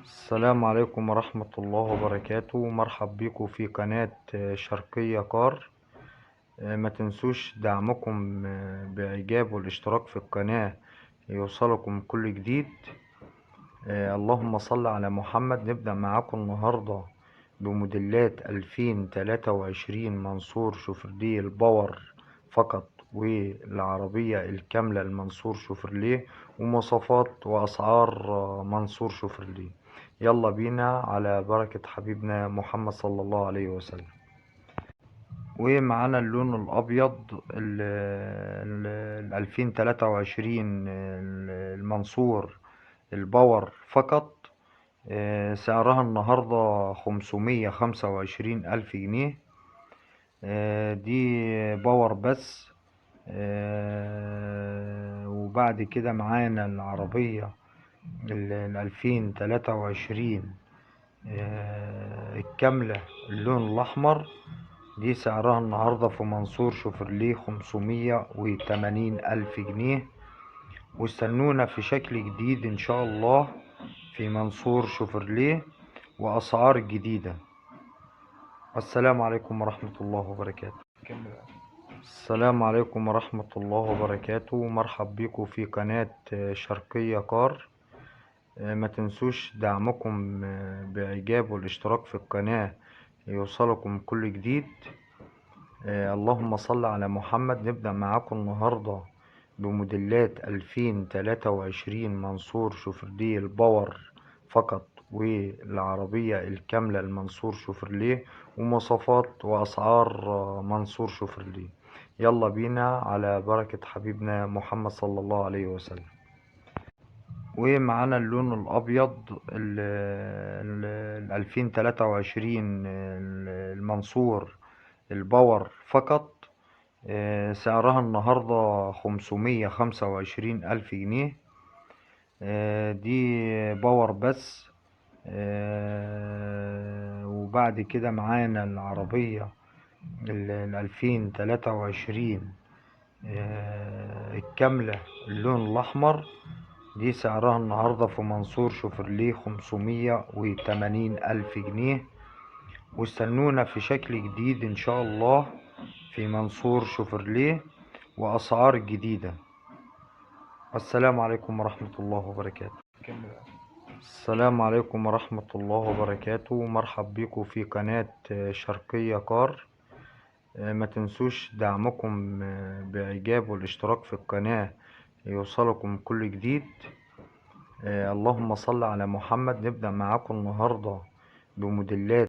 السلام عليكم ورحمة الله وبركاته. مرحب بكم في قناة شرقية كار. ما تنسوش دعمكم بإعجاب والاشتراك في القناة يوصلكم كل جديد. اللهم صل على محمد. نبدأ معاكم النهاردة بموديلات 2023 منصور شوفرليه الباور فقط، والعربية الكاملة المنصور شوفرليه، ومواصفات وأسعار منصور شوفرليه. يلا بينا على بركة حبيبنا محمد صلى الله عليه وسلم. ومعانا اللون الأبيض ال 2023 المنصور الباور فقط. سعرها النهاردة 525 ألف جنيه. دي باور بس. وبعد كده معانا العربية ال 2023 الكاملة اللون الأحمر. دي سعرها النهاردة في منصور شوفرليه 580 ألف جنيه. واستنونا في شكل جديد إن شاء الله في منصور شوفرليه وأسعار جديدة. السلام عليكم ورحمة الله وبركاته. السلام عليكم ورحمة الله وبركاته. مرحب بكم في قناة شرقية كار. ما تنسوش دعمكم بإعجاب والاشتراك في القناة يوصلكم كل جديد. اللهم صل على محمد. نبدأ معاكم النهاردة بموديلات 2023 منصور شوفرليه الباور فقط، والعربية الكاملة المنصور شوفرليه، ومواصفات وأسعار منصور شوفرليه. يلا بينا على بركة حبيبنا محمد صلى الله عليه وسلم. ومعانا اللون الأبيض ال 2023 المنصور الباور فقط. سعرها النهاردة 525 ألف جنيه. دي باور بس. وبعد كده معانا العربية ال 2023 الكاملة اللون الأحمر. دي سعرها النهاردة في منصور شوفرليه 580 ألف جنيه. واستنونا في شكل جديد إن شاء الله في منصور شوفرليه وأسعار جديدة. السلام عليكم ورحمة الله وبركاته. السلام عليكم ورحمة الله وبركاته. مرحب بكم في قناة شرقية كار. ما تنسوش دعمكم بإعجاب والاشتراك في القناة يوصلكم كل جديد. اللهم صل على محمد. نبدأ معاكم النهاردة بموديلات